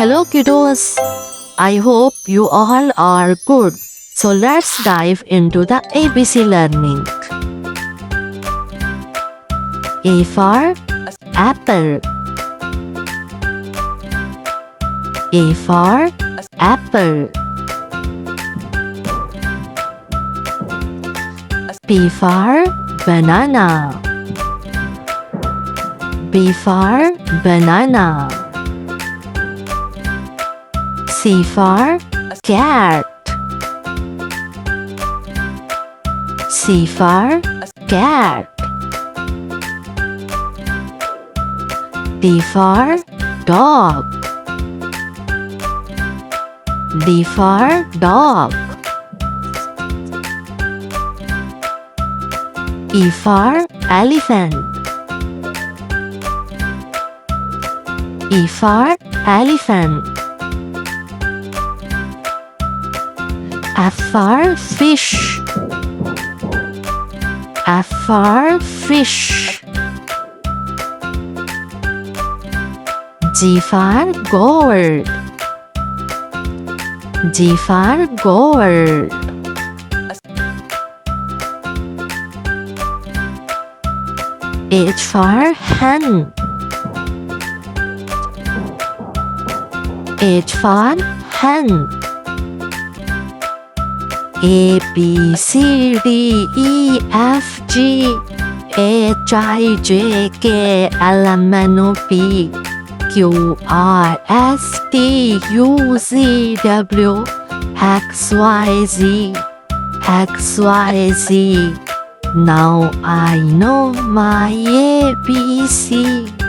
Hello kiddos, I hope you all are good. So let's dive into the ABC learning. A for apple. A for apple. B for banana. B for banana. C for cat. C for cat. D for dog. D for dog. E for elephant. E for elephant. F for fish. F for fish. G for gold. G for gold. H for hen. H for hen. A, B, C, D, E, F, G, H, I, J, K, L, M, N, O, P, Q, R, S, T, U, Z, W, X, Y, Z, X, Y, Z. Now I know my ABC.